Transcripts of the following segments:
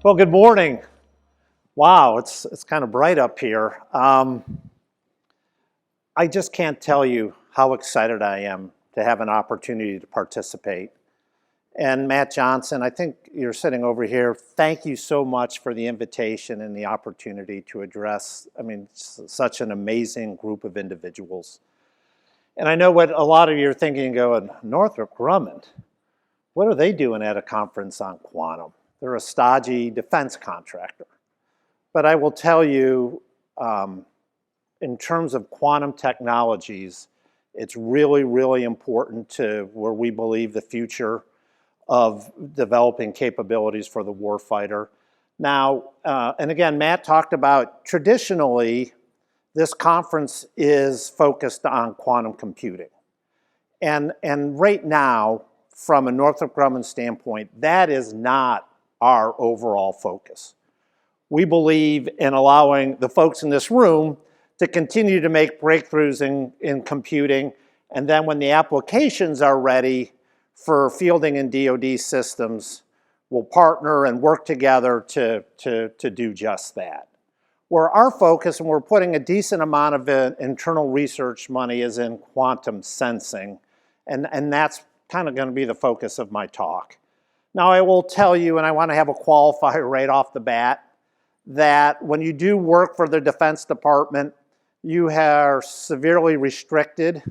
Well, good morning. Wow, it's kind of bright up here. I just can't tell you how excited I am to have an opportunity to participate. And Matt Johnson, I think you're sitting over here. Thank you so much for the invitation and the opportunity to address, such an amazing group of individuals. And I know what a lot of you are thinking, going, Northrop Grumman, what are they doing at a conference on quantum? They're a stodgy defense contractor. But I will tell you, in terms of quantum technologies, it's really, really important to where we believe the future of developing capabilities for the warfighter. Now, and again, Matt talked about traditionally, this conference is focused on quantum computing. And right now, from a Northrop Grumman standpoint, that is not our overall focus. We believe in allowing the folks in this room to continue to make breakthroughs in computing, and then when the applications are ready for fielding in DoD systems, we'll partner and work together to do just that. Where our focus, and we're putting a decent amount of internal research money, is in quantum sensing, and that's kind of going to be the focus of my talk. Now, I will tell you, and I want to have a qualifier right off the bat, that when you do work for the Defense Department, you are severely restricted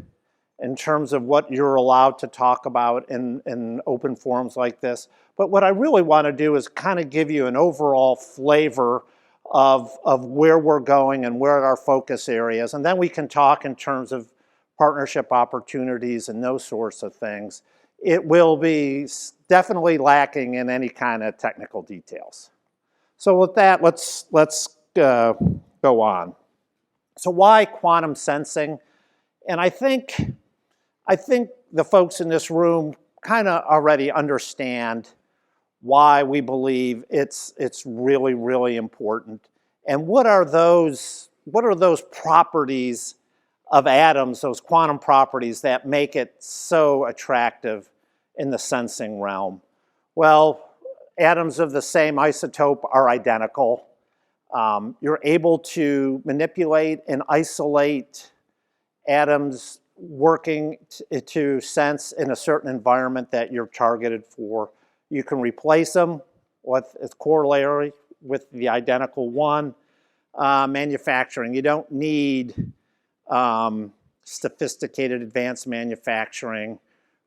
in terms of what you're allowed to talk about in open forums like this. But what I really want to do is kind of give you an overall flavor of where we're going and where our focus areas, and then we can talk in terms of partnership opportunities and those sorts of things. It will be definitely lacking in any kind of technical details. So with that, let's go on. So why quantum sensing? And I think the folks in this room kind of already understand why we believe it's really, really important. And what are those properties of atoms, those quantum properties that make it so attractive in the sensing realm? Well, atoms of the same isotope are identical. You're able to manipulate and isolate atoms working to sense in a certain environment that you're targeted for. You can replace them with its corollary with the identical one. Manufacturing, you don't need sophisticated advanced manufacturing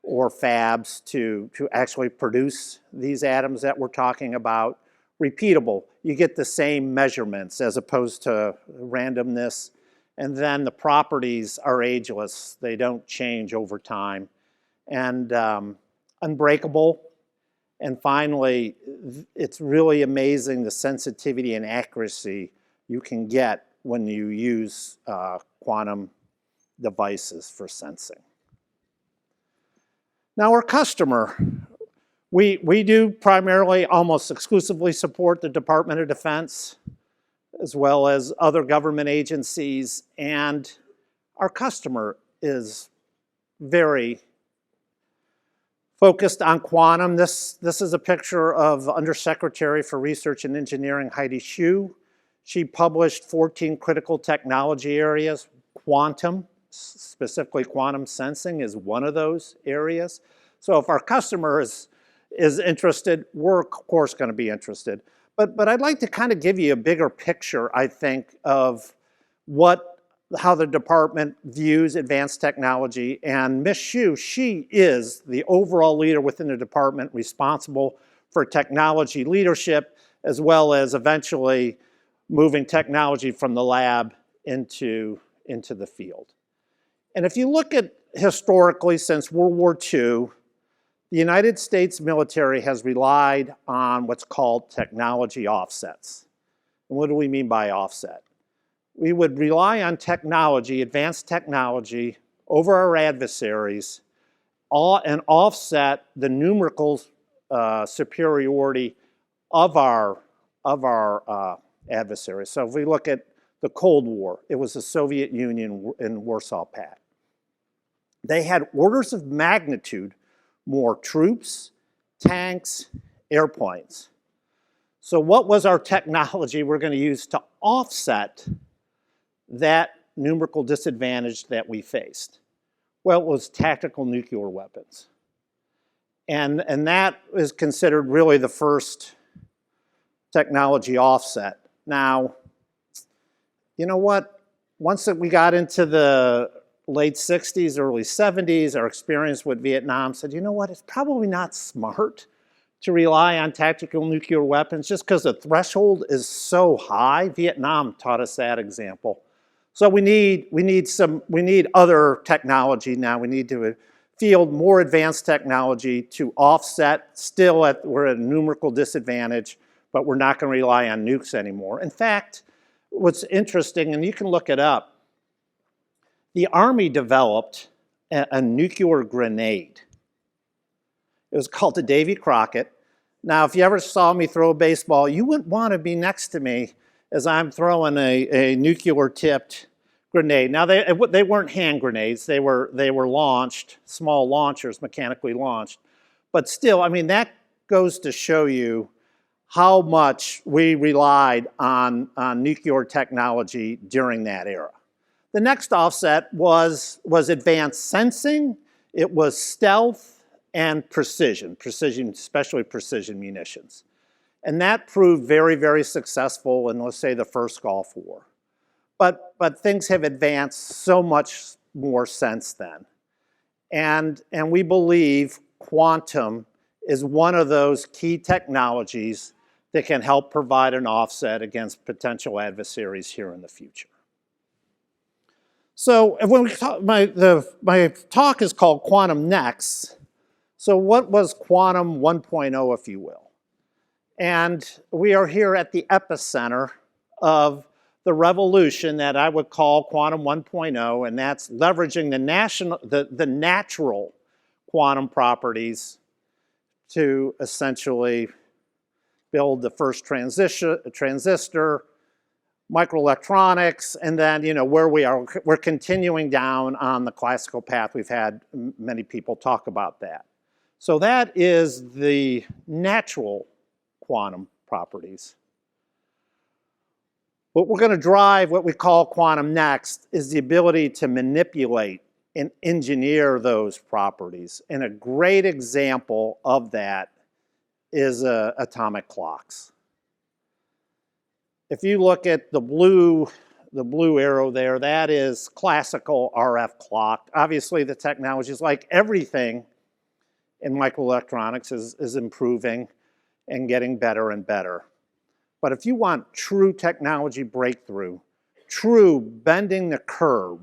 or fabs to actually produce these atoms that we're talking about. Repeatable, you get the same measurements as opposed to randomness. And then the properties are ageless. They don't change over time. And unbreakable. And finally, it's really amazing the sensitivity and accuracy you can get when you use quantum devices for sensing. Now, our customer, we do primarily, almost exclusively support the Department of Defense, as well as other government agencies, and our customer is very focused on quantum. This is a picture of Undersecretary for Research and Engineering Heidi Shyu. She published 14 critical technology areas. Quantum, specifically quantum sensing, is one of those areas. So if our customer is interested, we're of course going to be interested. But I'd like to kind of give you a bigger picture, I think, of how the department views advanced technology. And Ms. Shyu, she is the overall leader within the department responsible for technology leadership, as well as eventually moving technology from the lab into the field. And if you look at historically, since World War II, the United States military has relied on what's called technology offsets. And what do we mean by offset? We would rely on technology, advanced technology, over our adversaries, and offset the numerical superiority of our adversaries. So if we look at the Cold War, it was the Soviet Union and Warsaw Pact. They had orders of magnitude more troops, tanks, airplanes. So what was our technology we're going to use to offset that numerical disadvantage that we faced? Well, it was tactical nuclear weapons. And that is considered really the first technology offset. Now, you know what? Once we got into the late 60s, early 70s, our experience with Vietnam said, you know what? It's probably not smart to rely on tactical nuclear weapons just because the threshold is so high. Vietnam taught us that example. So we need other technology now. We need to field more advanced technology to offset. Still, we're at a numerical disadvantage, but we're not going to rely on nukes anymore. In fact, what's interesting, and you can look it up, the Army developed a nuclear grenade. It was called the Davy Crockett. Now, if you ever saw me throw a baseball, you wouldn't want to be next to me as I'm throwing a nuclear-tipped grenade. Now, they weren't hand grenades. They were launched, small launchers, mechanically launched. But still, I mean, that goes to show you how much we relied on nuclear technology during that era. The next offset was advanced sensing. It was stealth and precision, especially precision munitions. And that proved very, very successful in, let's say, the first Gulf War. But things have advanced so much more since then. And we believe quantum is one of those key technologies that can help provide an offset against potential adversaries here in the future. So when we talk, my talk is called Quantum Next. So what was Quantum 1.0, if you will? And we are here at the epicenter of the revolution that I would call Quantum 1.0, and that's leveraging the natural quantum properties to essentially build the first transistor, microelectronics, and then, you know, where we are, we're continuing down on the classical path. We've had many people talk about that. So that is the natural quantum properties. What we're going to drive, what we call quantum next, is the ability to manipulate and engineer those properties. And a great example of that is atomic clocks. If you look at the blue arrow there, that is classical RF clock. Obviously, the technology is like everything in microelectronics is improving and getting better and better. But if you want true technology breakthrough, true bending the curve,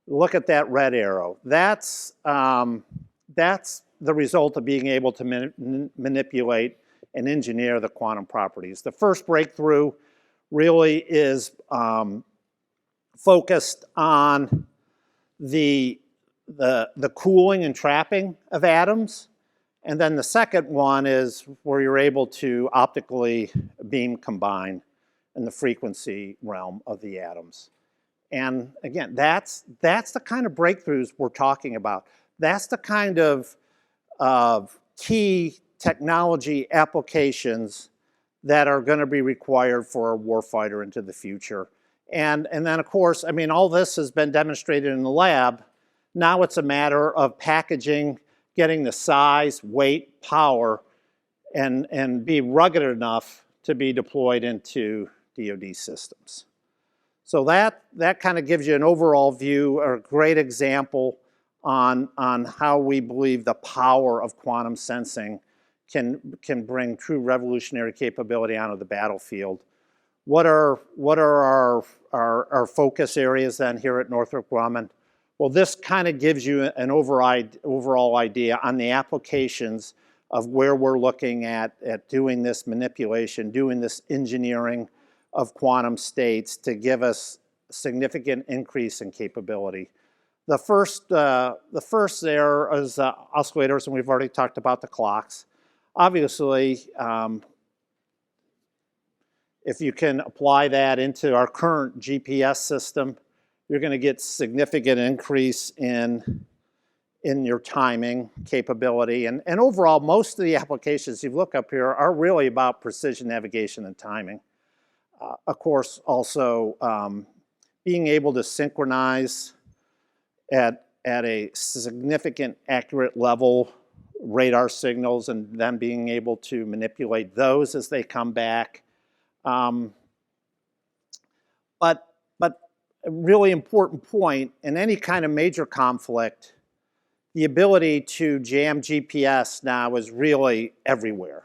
look at that red arrow. That's the result of being able to manipulate and engineer the quantum properties. The first breakthrough really is focused on the cooling and trapping of atoms. And then the second one is where you're able to optically beam combine in the frequency realm of the atoms. And again, that's the kind of breakthroughs we're talking about. That's the kind of key technology applications that are going to be required for a warfighter into the future. And then, of course, I mean, all this has been demonstrated in the lab. Now it's a matter of packaging, getting the size, weight, power, and be rugged enough to be deployed into DoD systems. So that kind of gives you an overall view, or a great example on how we believe the power of quantum sensing can bring true revolutionary capability onto the battlefield. What are our focus areas then here at Northrop Grumman? Well, this kind of gives you an overall idea on the applications of where we're looking at doing this manipulation, doing this engineering of quantum states to give us a significant increase in capability. The first there is oscillators, and we've already talked about the clocks. Obviously, if you can apply that into our current GPS system, you're going to get significant increase in in your timing capability. And overall, most of the applications you look up here are really about precision navigation and timing. Of course, also being able to synchronize at a significant accurate level radar signals and then being able to manipulate those as they come back. But a really important point, in any kind of major conflict, the ability to jam GPS now is really everywhere.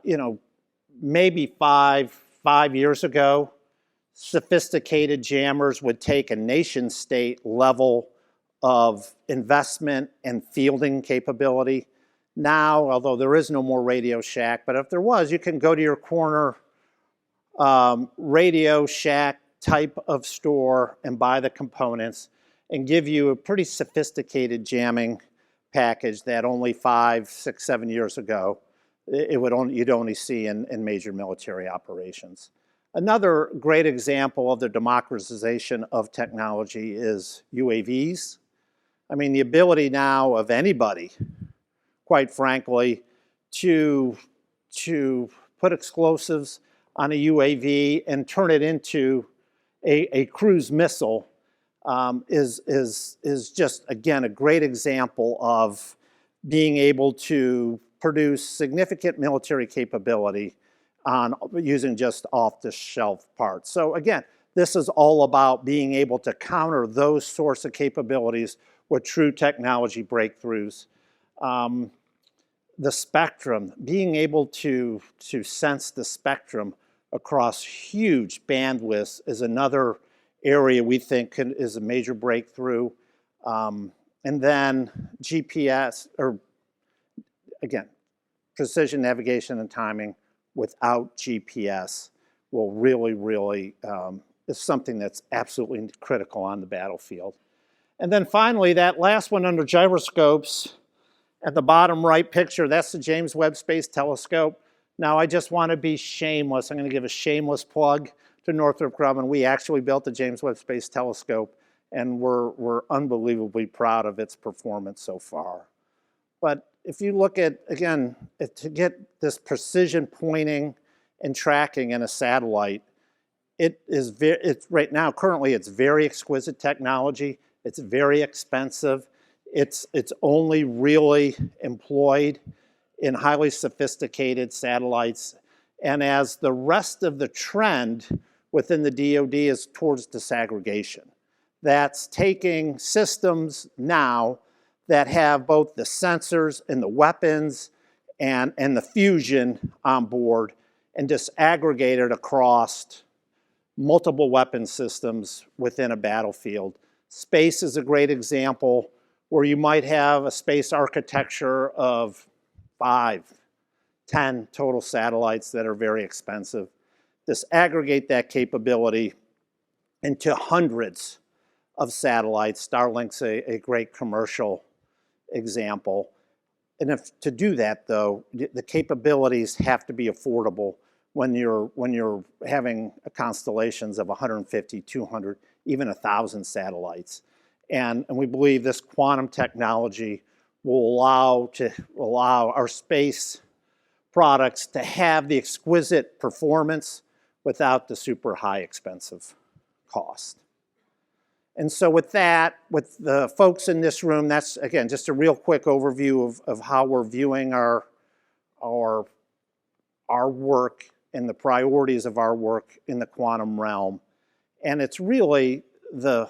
You know, maybe five years ago, sophisticated jammers would take a nation state level of investment and fielding capability. Now, although there is no more Radio Shack, but if there was, you can go to your corner Radio Shack type of store and buy the components and give you a pretty sophisticated jamming package that only 5, 6, 7 years ago you'd only see in major military operations. Another great example of the democratization of technology is UAVs. I mean, the ability now of anybody, quite frankly, to put explosives on a UAV and turn it into a cruise missile is just, again, a great example of being able to produce significant military capability using just off-the-shelf parts. So again, this is all about being able to counter those sorts of capabilities with true technology breakthroughs. The spectrum, being able to sense the spectrum across huge bandwidths is another area we think is a major breakthrough. And then GPS, or again, precision navigation and timing without GPS will really is something that's absolutely critical on the battlefield. And then finally, that last one under gyroscopes, at the bottom right picture, that's the James Webb Space Telescope. Now, I just want to be shameless. I'm going to give a shameless plug to Northrop Grumman. We actually built the James Webb Space Telescope, and we're unbelievably proud of its performance so far. But if you look at, again, to get this precision pointing and tracking in a satellite, it's right now, currently, it's very exquisite technology. It's very expensive. It's only really employed in highly sophisticated satellites. And as the rest of the trend within the DoD is towards disaggregation, that's taking systems now that have both the sensors and the weapons and the fusion on board and disaggregate it across multiple weapon systems within a battlefield. Space is a great example where you might have a space architecture of 5, 10 total satellites that are very expensive. Disaggregate that capability into hundreds of satellites. Starlink's a great commercial example. And to do that, though, the capabilities have to be affordable when you're having constellations of 150, 200, even 1,000 satellites. And we believe this quantum technology will allow our space products to have the exquisite performance without the super high expensive cost. And so with that, with the folks in this room, that's, again, just a real quick overview of how we're viewing our work and the priorities of our work in the quantum realm. And it's really the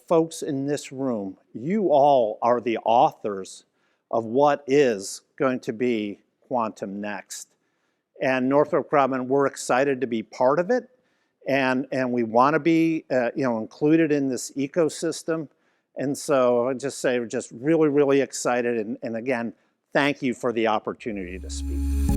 folks in this room, you all are the authors of what is going to be quantum next. And Northrop Grumman, we're excited to be part of it. And we want to be included in this ecosystem. And so I'd just say we're just really excited. And again, thank you for the opportunity to speak.